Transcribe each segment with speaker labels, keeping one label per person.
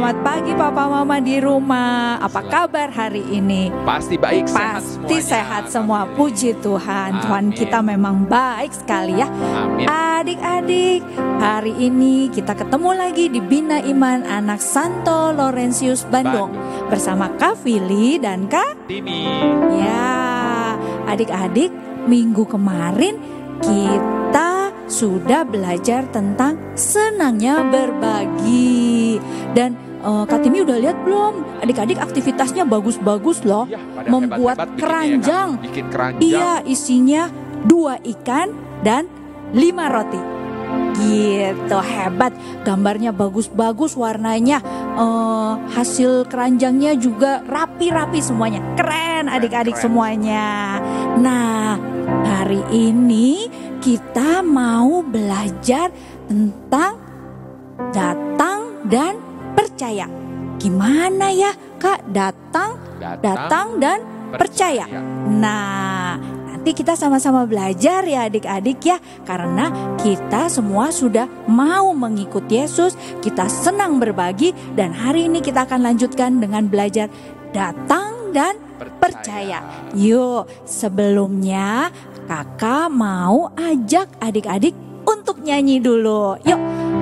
Speaker 1: Selamat pagi Papa Mama di rumah. Apa kabar hari ini?
Speaker 2: Pasti baik, sehat
Speaker 1: Pasti
Speaker 2: semuanya.
Speaker 1: sehat semua. Puji Tuhan.
Speaker 2: Amin.
Speaker 1: Tuhan kita memang baik sekali ya.
Speaker 2: Amin.
Speaker 1: Adik-adik, hari ini kita ketemu lagi di Bina Iman Anak Santo Laurentius Bandung bersama Kak Vili dan Kak
Speaker 2: Dini.
Speaker 1: Ya, adik-adik, minggu kemarin kita sudah belajar tentang senangnya berbagi. Dan Kak Timi udah lihat belum? Adik-adik aktivitasnya bagus-bagus loh.
Speaker 2: Ya, pada
Speaker 1: Membuat
Speaker 2: hebat-hebat bikinnya ya,
Speaker 1: keranjang.
Speaker 2: Kak. Bikin keranjang.
Speaker 1: Iya, isinya 2 ikan dan 5 roti. Gitu, hebat. Gambarnya bagus-bagus, warnanya hasil keranjangnya juga rapi-rapi semuanya. Keren adik-adik
Speaker 2: keren.
Speaker 1: semuanya. Nah, hari ini kita mau belajar tentang datang dan percaya. Gimana ya Kak? Datang dan percaya. Nah, nanti kita sama-sama belajar ya adik-adik ya. Karena kita semua sudah mau mengikut Yesus, kita senang berbagi. Dan hari ini kita akan lanjutkan dengan belajar datang dan percaya. Yuk, sebelumnya kakak mau ajak adik-adik untuk nyanyi dulu. Yuk,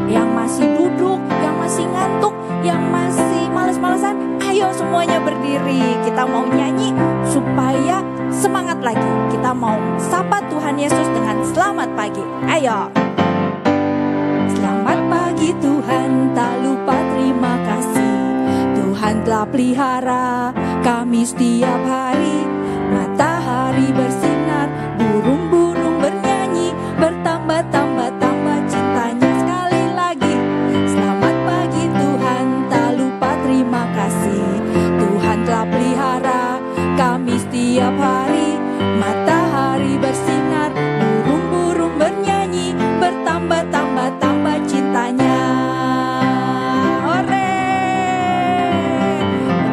Speaker 1: yang masih duduk, yang masih ngantuk, yang masih males-malesan, ayo semuanya berdiri. Kita mau nyanyi supaya semangat lagi. Kita mau sapa Tuhan Yesus dengan selamat pagi. Ayo. Selamat pagi Tuhan, tak lupa terima kasih. Tuhan telah pelihara kami setiap hari. Matahari bersinar, burung-burung bernyanyi, bertambah-tambah-tambah cintanya sekali lagi. Selamat pagi Tuhan, tak lupa terima kasih. Tuhan telah pelihara kami setiap hari. Matahari bersinar, burung-burung bernyanyi, bertambah-tambah-tambah cintanya. Hore!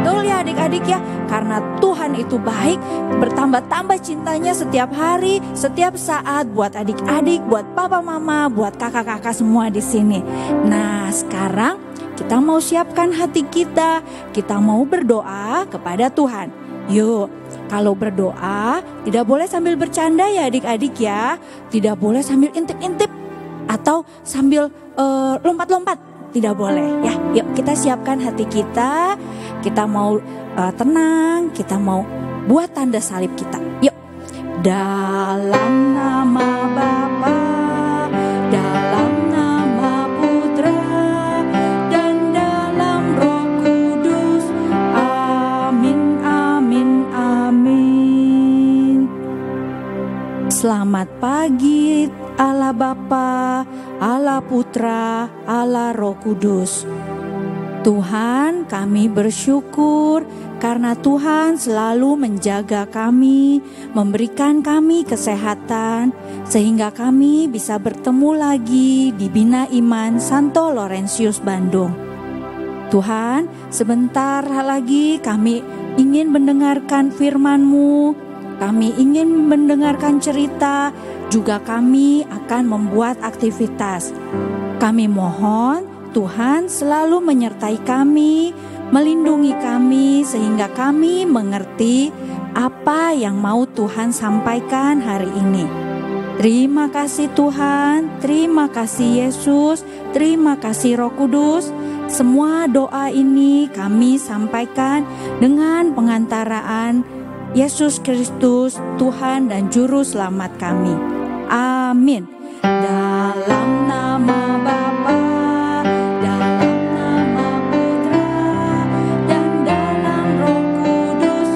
Speaker 1: Betul ya adik-adik ya, karena Tuhan itu baik, bertambah-tambah cintanya setiap hari, setiap saat buat adik-adik, buat papa mama, buat kakak-kakak semua di sini. Nah, sekarang kita mau siapkan hati kita. Kita mau berdoa kepada Tuhan. Yuk, kalau berdoa tidak boleh sambil bercanda ya adik-adik ya. Tidak boleh sambil intip-intip atau sambil lompat-lompat. Tidak boleh ya. Yuk kita siapkan hati kita. Kita mau tenang, kita mau buat tanda salib kita. Yuk. Dalam nama Bapa, dalam nama Putra, dan dalam Roh Kudus. Amin, amin, amin. Selamat pagi Allah Bapa, Allah Putra, Allah Roh Kudus. Tuhan, kami bersyukur karena Tuhan selalu menjaga kami, memberikan kami kesehatan, sehingga kami bisa bertemu lagi di Bina Iman Santo Laurentius Bandung. Tuhan, sebentar lagi kami ingin mendengarkan firman-Mu, kami ingin mendengarkan cerita, juga kami akan membuat aktivitas. Kami mohon Tuhan selalu menyertai kami, melindungi kami sehingga kami mengerti apa yang mau Tuhan sampaikan hari ini. Terima kasih Tuhan, terima kasih Yesus, terima kasih Roh Kudus. Semua doa ini kami sampaikan dengan pengantaraan Yesus Kristus, Tuhan dan Juru Selamat kami. Amin. Dalam nama Bapa, dalam nama Putra, dan dalam Roh Kudus.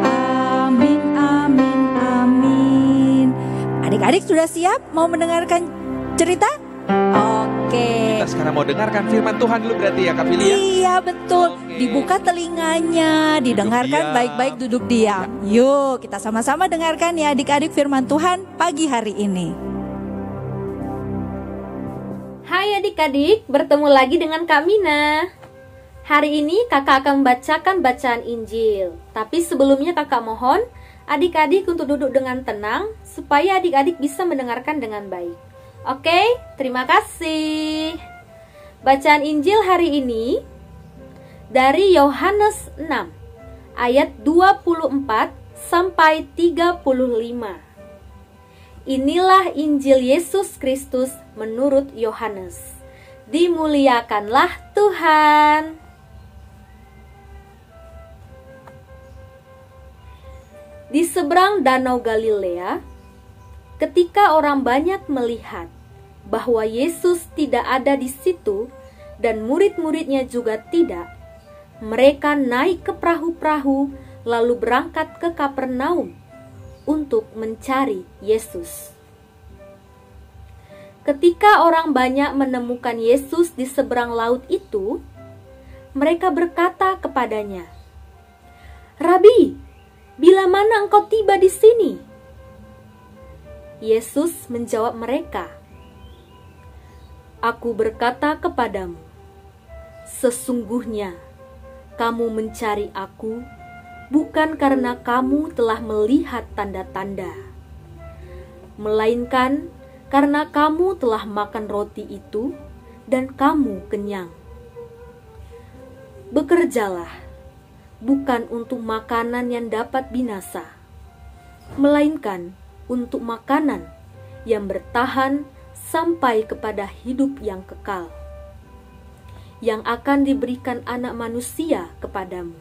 Speaker 1: Amin, amin, amin. Adik-adik sudah siap mau mendengarkan cerita? Oke.
Speaker 2: Kita sekarang mau dengarkan firman Tuhan dulu berarti ya Kak Vili ya?
Speaker 1: Iya betul.
Speaker 2: Oke.
Speaker 1: Dibuka telinganya, didengarkan
Speaker 2: diam.
Speaker 1: baik-baik, duduk diam. Yuk kita sama-sama dengarkan ya adik-adik firman Tuhan pagi hari ini.
Speaker 3: Hai adik-adik, bertemu lagi dengan Kak Mina. Hari ini kakak akan membacakan bacaan Injil. Tapi sebelumnya kakak mohon adik-adik untuk duduk dengan tenang supaya adik-adik bisa mendengarkan dengan baik. Oke, terima kasih. Bacaan Injil hari ini dari Yohanes 6 ayat 24 sampai 35. Inilah Injil Yesus Kristus menurut Yohanes. Dimuliakanlah Tuhan. Di seberang Danau Galilea, ketika orang banyak melihat bahwa Yesus tidak ada di situ dan murid-muridnya juga tidak, mereka naik ke perahu-perahu lalu berangkat ke Kapernaum untuk mencari Yesus. Ketika orang banyak menemukan Yesus di seberang laut itu, mereka berkata kepadanya, "Rabi, bila mana engkau tiba di sini?" Yesus menjawab mereka, "Aku berkata kepadamu, sesungguhnya kamu mencari Aku bukan karena kamu telah melihat tanda-tanda, melainkan karena kamu telah makan roti itu dan kamu kenyang. Bekerjalah, bukan untuk makanan yang dapat binasa, melainkan untuk makanan yang bertahan sampai kepada hidup yang kekal, yang akan diberikan Anak Manusia kepadamu.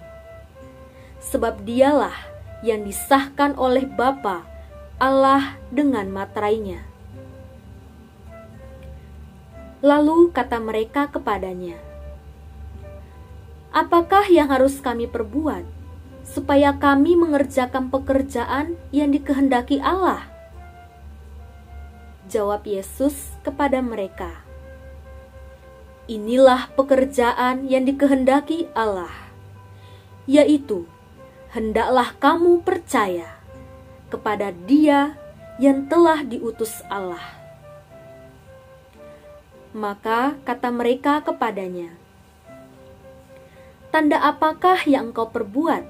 Speaker 3: Sebab dialah yang disahkan oleh Bapa Allah dengan materainya." Lalu kata mereka kepadanya, "Apakah yang harus kami perbuat supaya kami mengerjakan pekerjaan yang dikehendaki Allah?" Jawab Yesus kepada mereka, "Inilah pekerjaan yang dikehendaki Allah, yaitu hendaklah kamu percaya kepada Dia yang telah diutus Allah." Maka kata mereka kepadanya, "Tanda apakah yang engkau perbuat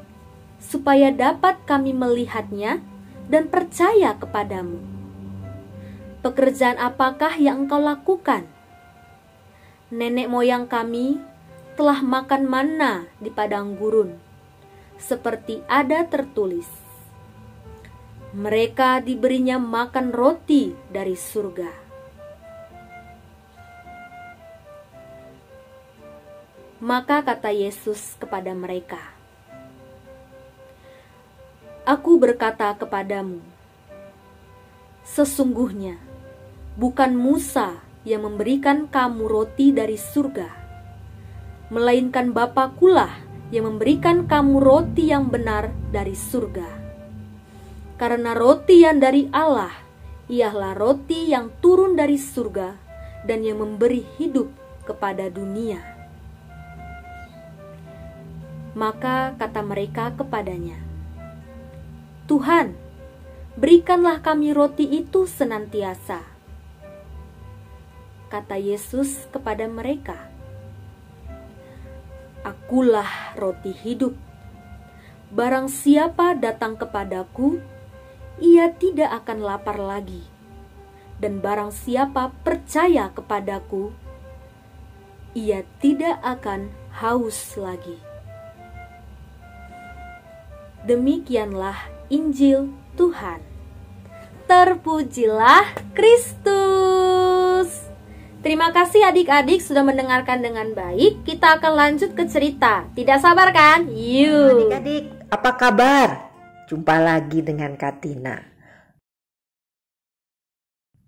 Speaker 3: supaya dapat kami melihatnya dan percaya kepadamu? Pekerjaan apakah yang engkau lakukan? Nenek moyang kami telah makan manna di padang gurun, seperti ada tertulis, mereka diberinya makan roti dari surga." Maka kata Yesus kepada mereka, "Aku berkata kepadamu, sesungguhnya bukan Musa yang memberikan kamu roti dari surga, melainkan Bapa-Kulah yang memberikan kamu roti yang benar dari surga. Karena roti yang dari Allah ialah roti yang turun dari surga dan yang memberi hidup kepada dunia." Maka kata mereka kepadanya, "Tuhan, berikanlah kami roti itu senantiasa." Kata Yesus kepada mereka, "Akulah roti hidup. Barang siapa datang kepadaku, ia tidak akan lapar lagi. Dan barang siapa percaya kepadaku, ia tidak akan haus lagi." Demikianlah Injil Tuhan. Terpujilah Kristus. Terima kasih adik-adik sudah mendengarkan dengan baik. Kita akan lanjut ke cerita. Tidak sabar kan? Yuk.
Speaker 4: Adik-adik, apa kabar? Jumpa lagi dengan Katina.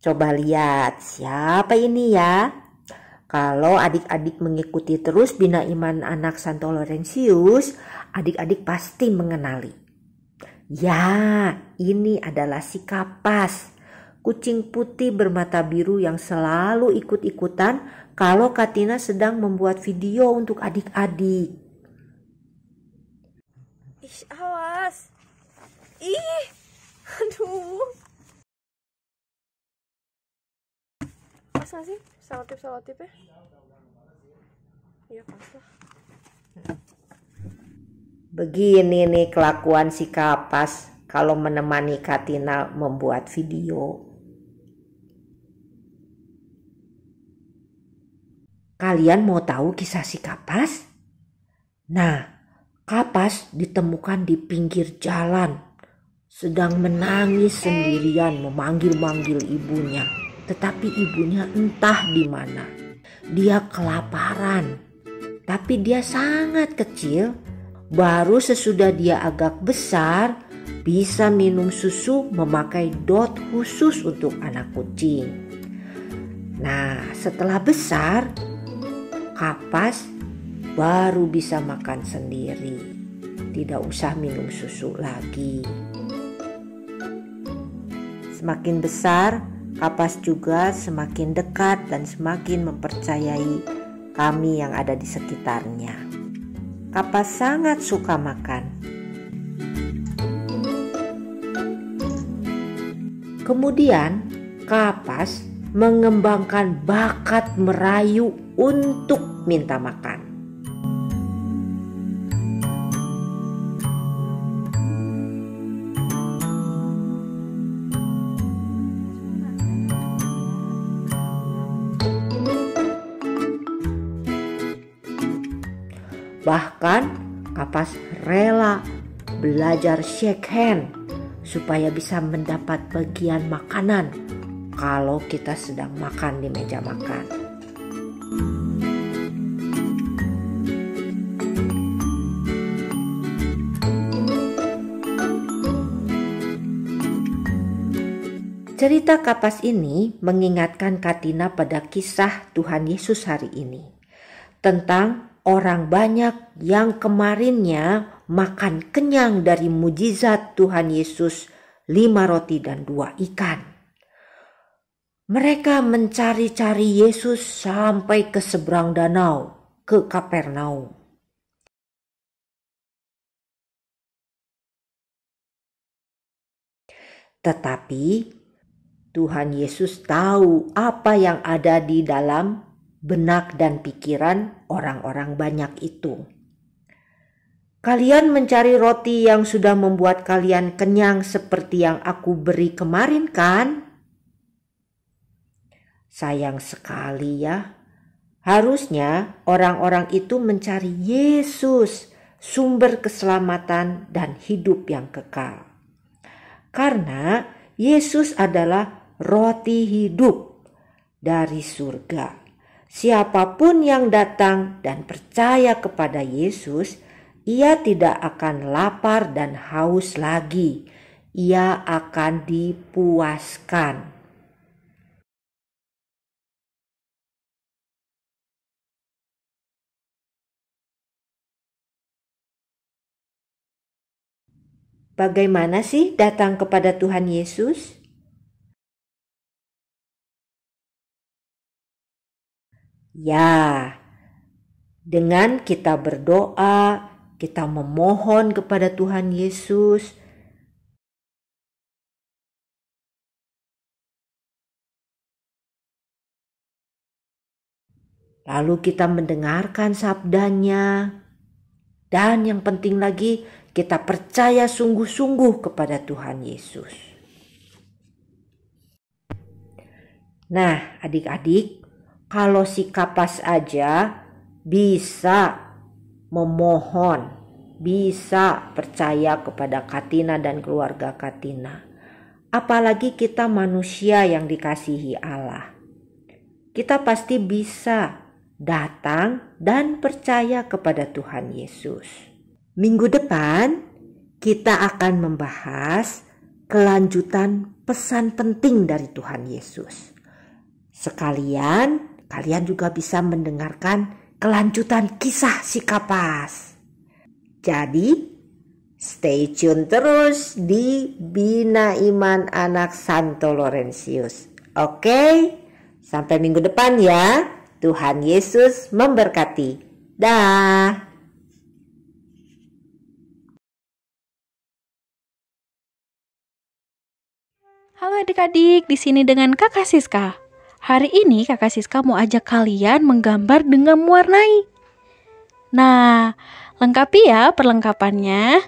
Speaker 4: Coba lihat siapa ini ya. Kalau adik-adik mengikuti terus Bina Iman Anak Santo Laurentius, adik-adik pasti mengenali. Ya, ini adalah si Kapas, kucing putih bermata biru yang selalu ikut-ikutan kalau Katina sedang membuat video untuk adik-adik.
Speaker 5: Ih, awas. Ih, aduh. Pas gak sih selotip-selotipnya? Iya pas lah.
Speaker 4: Begini nih kelakuan si Kapas kalau menemani Katina membuat video. Kalian mau tahu kisah si Kapas? Nah, Kapas ditemukan di pinggir jalan, sedang menangis sendirian memanggil-manggil ibunya. Tetapi ibunya entah di mana. Dia kelaparan, tapi dia sangat kecil. Baru sesudah dia agak besar, bisa minum susu memakai dot khusus untuk anak kucing. Nah, setelah besar, Kapas baru bisa makan sendiri. Tidak usah minum susu lagi. Semakin besar, Kapas juga semakin dekat dan semakin mempercayai kami yang ada di sekitarnya. Kapas sangat suka makan. Kemudian Kapas mengembangkan bakat merayu untuk minta makan. Bahkan Kapas rela belajar shake hand supaya bisa mendapat bagian makanan kalau kita sedang makan di meja makan. Cerita Kapas ini mengingatkan Katina pada kisah Tuhan Yesus hari ini, tentang orang banyak yang kemarinnya makan kenyang dari mujizat Tuhan Yesus 5 roti dan 2 ikan. Mereka mencari-cari Yesus sampai ke seberang danau, ke Kapernaum. Tetapi Tuhan Yesus tahu apa yang ada di dalam benak dan pikiran orang-orang banyak itu. Kalian mencari roti yang sudah membuat kalian kenyang seperti yang aku beri kemarin kan? Sayang sekali ya. Harusnya orang-orang itu mencari Yesus, sumber keselamatan dan hidup yang kekal. Karena Yesus adalah roti hidup dari surga. Siapapun yang datang dan percaya kepada Yesus, ia tidak akan lapar dan haus lagi. Ia akan dipuaskan. Bagaimana sih datang kepada Tuhan Yesus? Ya, dengan kita berdoa, kita memohon kepada Tuhan Yesus. Lalu kita mendengarkan sabdanya. Dan yang penting lagi, kita percaya sungguh-sungguh kepada Tuhan Yesus. Nah, adik-adik, kalau si Kapas aja bisa memohon, bisa percaya kepada Katina dan keluarga Katina. Apalagi kita manusia yang dikasihi Allah. Kita pasti bisa datang dan percaya kepada Tuhan Yesus. Minggu depan kita akan membahas kelanjutan pesan penting dari Tuhan Yesus. Sekalian kalian juga bisa mendengarkan kelanjutan kisah si Kapas. Jadi stay tune terus di Bina Iman Anak Santo Laurentius. Oke? Sampai minggu depan ya. Tuhan Yesus memberkati. Dah.
Speaker 1: Halo adik-adik, di sini dengan Kakak Siska. Hari ini Kakak Siska mau ajak kalian menggambar dengan mewarnai. Nah, lengkapi ya perlengkapannya.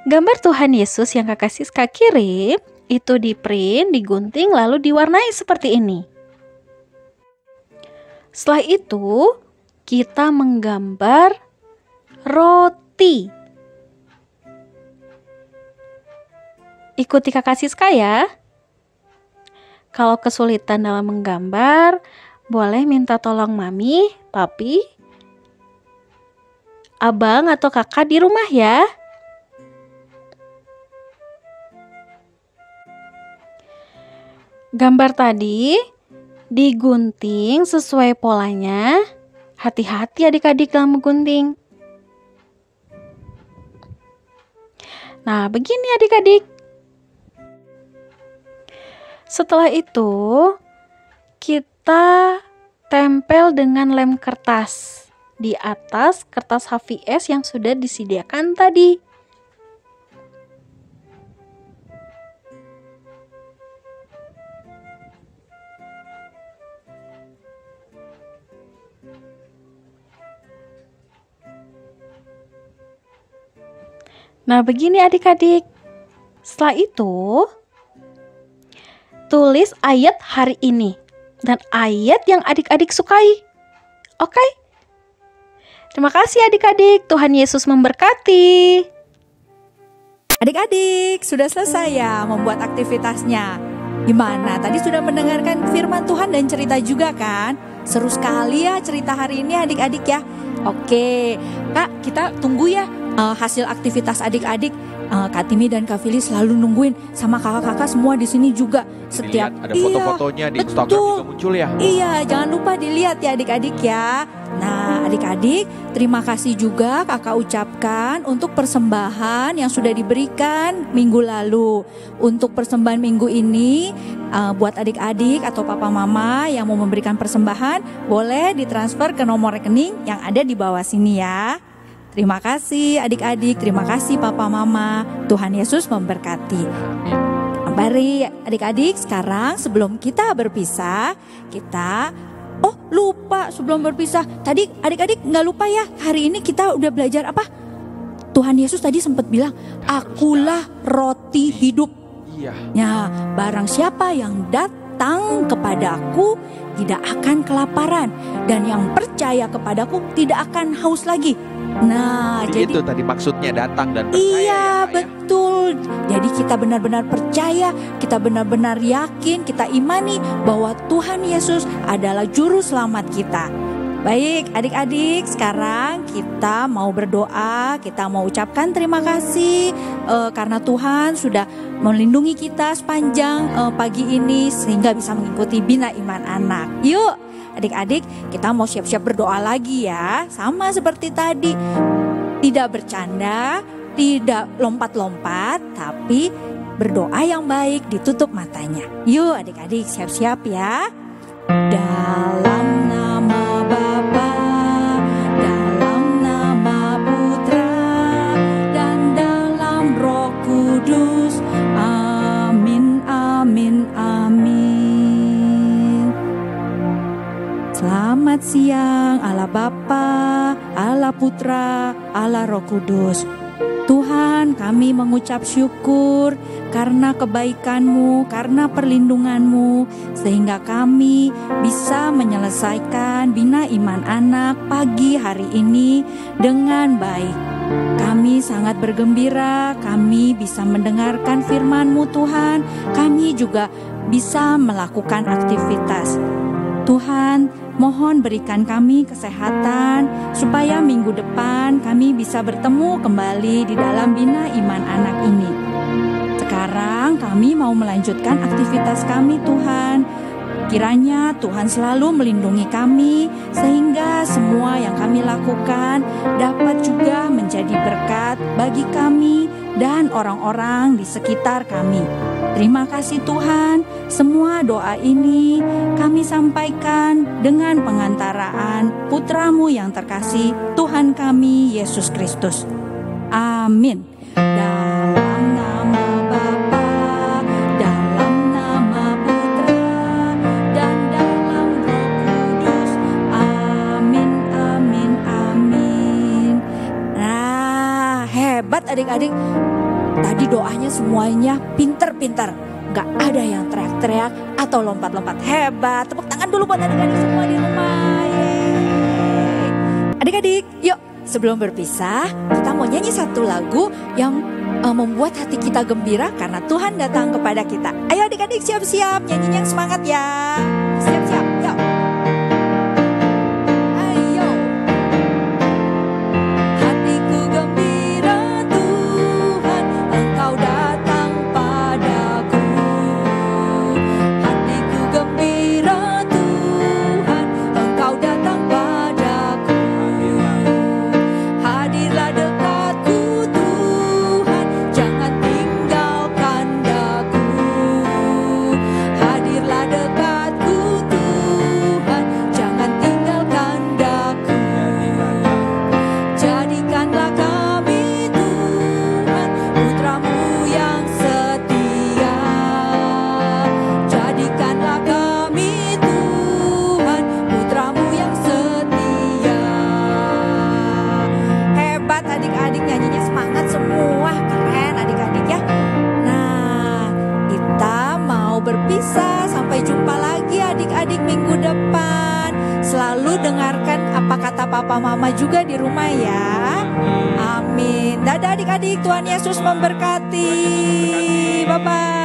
Speaker 1: Gambar Tuhan Yesus yang Kakak Siska kirim itu di print, digunting, lalu diwarnai seperti ini. Setelah itu,
Speaker 6: kita menggambar roti. Ikuti Kakak Siska ya. Kalau kesulitan dalam menggambar, boleh minta tolong mami, papi, abang atau kakak di rumah ya. Gambar tadi digunting sesuai polanya. Hati-hati adik-adik dalam menggunting. Nah, begini adik-adik. Setelah itu, kita tempel dengan lem kertas di atas kertas HVS yang sudah disediakan tadi. Nah, begini adik-adik. Setelah itu, tulis ayat hari ini dan ayat yang adik-adik sukai. Oke? Terima kasih adik-adik. Tuhan Yesus memberkati.
Speaker 1: Adik-adik, sudah selesai ya membuat aktivitasnya. Gimana? Tadi sudah mendengarkan firman Tuhan dan cerita juga kan? Seru sekali ya cerita hari ini adik-adik ya. Oke, Kak, kita tunggu ya hasil aktivitas adik-adik. Kak Timi dan Kak Fili selalu nungguin, sama kakak-kakak semua di sini juga. Setiap
Speaker 2: Dilihat, ada foto-fotonya di Instagram juga muncul ya.
Speaker 1: Iya, jangan lupa dilihat ya adik-adik ya. Nah, adik-adik, terima kasih juga kakak ucapkan untuk persembahan yang sudah diberikan minggu lalu. Untuk persembahan minggu ini, buat adik-adik atau papa mama yang mau memberikan persembahan, boleh ditransfer ke nomor rekening yang ada di bawah sini ya. Terima kasih adik-adik, terima kasih papa mama. Tuhan Yesus memberkati. Mari adik-adik, sekarang sebelum kita berpisah, kita lupa sebelum berpisah. Tadi adik-adik nggak lupa ya, hari ini kita udah belajar apa? Tuhan Yesus tadi sempat bilang, akulah roti hidup.
Speaker 2: Iya.
Speaker 1: Ya, barang siapa yang datang kepadaku tidak akan kelaparan, dan yang percaya kepadaku tidak akan haus lagi. Nah,
Speaker 2: Itu
Speaker 1: jadi
Speaker 2: tadi maksudnya datang dan percaya.
Speaker 1: iya,
Speaker 2: ya, Kak, ya?
Speaker 1: betul. Jadi kita benar-benar percaya, kita benar-benar yakin, kita imani bahwa Tuhan Yesus adalah juru selamat kita. Baik, adik-adik, sekarang kita mau berdoa, kita mau ucapkan terima kasih karena Tuhan sudah melindungi kita sepanjang pagi ini sehingga bisa mengikuti Bina Iman Anak. Yuk adik-adik, kita mau siap-siap berdoa lagi ya. Sama seperti tadi, tidak bercanda, tidak lompat-lompat, tapi berdoa yang baik, ditutup matanya. Yuk adik-adik, siap-siap ya. Dalam nama Bapa, dalam nama Putra, dan dalam Roh Kudus. Amin, amin, amin. Selamat siang Allah Bapa, Allah Putra, Allah Roh Kudus. Tuhan, kami mengucap syukur karena kebaikan-Mu, karena perlindungan-Mu, sehingga kami bisa menyelesaikan Bina Iman Anak pagi hari ini dengan baik. Kami sangat bergembira, kami bisa mendengarkan firman-Mu Tuhan, kami juga bisa melakukan aktivitas. Tuhan, mohon berikan kami kesehatan supaya minggu depan kami bisa bertemu kembali di dalam Bina Iman Anak ini. Sekarang kami mau melanjutkan aktivitas kami Tuhan. Kiranya Tuhan selalu melindungi kami sehingga semua yang kami lakukan dapat juga menjadi berkat bagi kami dan orang-orang di sekitar kami. Terima kasih Tuhan, semua doa ini kami sampaikan dengan pengantaraan Putra-Mu yang terkasih, Tuhan kami Yesus Kristus. Amin. Dalam nama Bapa, dalam nama Putra, dan dalam Roh Kudus. Amin, amin, amin. Nah, hebat adik-adik. Tadi doanya semuanya pinter-pinter. Gak ada yang teriak-teriak atau lompat-lompat. Hebat. Tepuk tangan dulu buat adik-adik semua di rumah. Yeay. Adik-adik, yuk sebelum berpisah kita mau nyanyi satu lagu yang membuat hati kita gembira karena Tuhan datang kepada kita. Ayo adik-adik siap-siap, nyanyinya yang semangat ya. Siap-siap, yuk. Ayo. Hatiku gembira Tuhan, Engkau datang padaku. Hatiku gembira Tuhan, Engkau datang padaku. Hadirlah dekatku Tuhan, jangan tinggalkan daku. Hadirlah dekatku Tuhan, jangan tinggalkan daku. Jadikanlah kami Tuhan, putramu yang setia. Jadikanlah kami Tuhan, putramu yang setia. Hebat adik-adik, nyanyinya semangat semua, keren adik-adik ya. Nah, kita mau berpisah, sampai jumpa lagi adik-adik minggu depan. Selalu dengarkan apa kata papa mama juga di rumah ya. Amin. Dadah adik-adik, Tuhan Yesus memberkati. Bye-bye.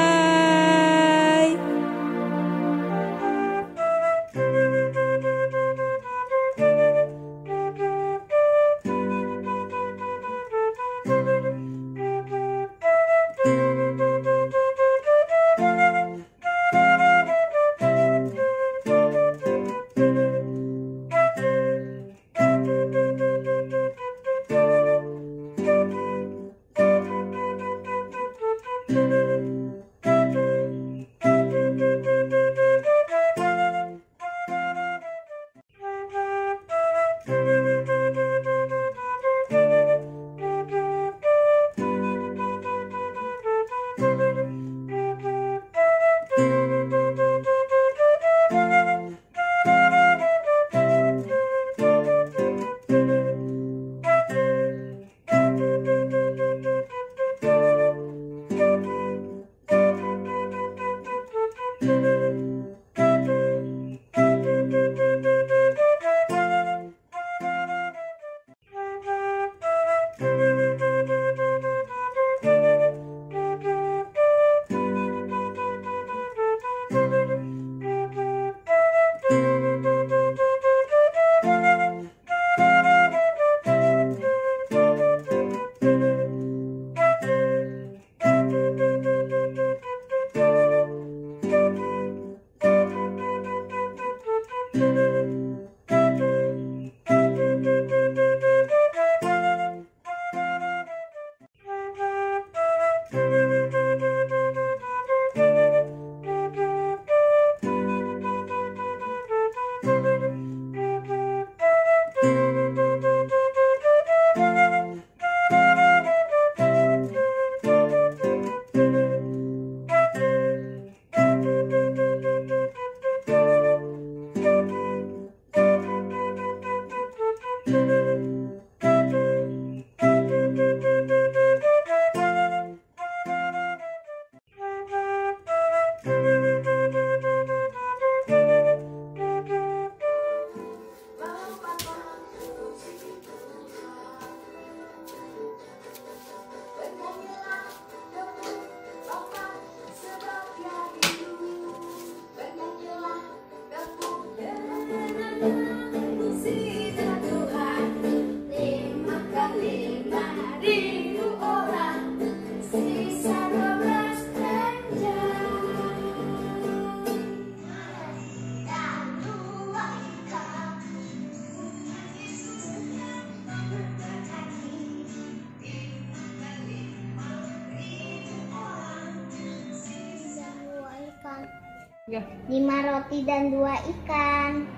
Speaker 7: Ya. 5 roti dan 2 ikan.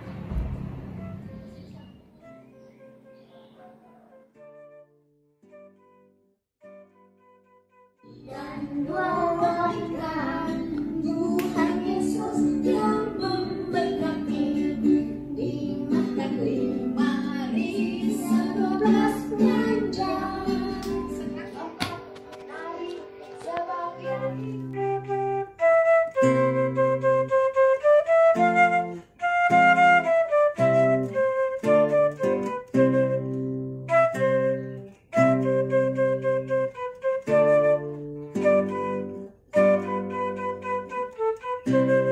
Speaker 7: Dan 2 ikan, Tuhan Yesus yang memberkati. Dimakan 5 hari 12 jam. Senang opat hari sebagian. Thank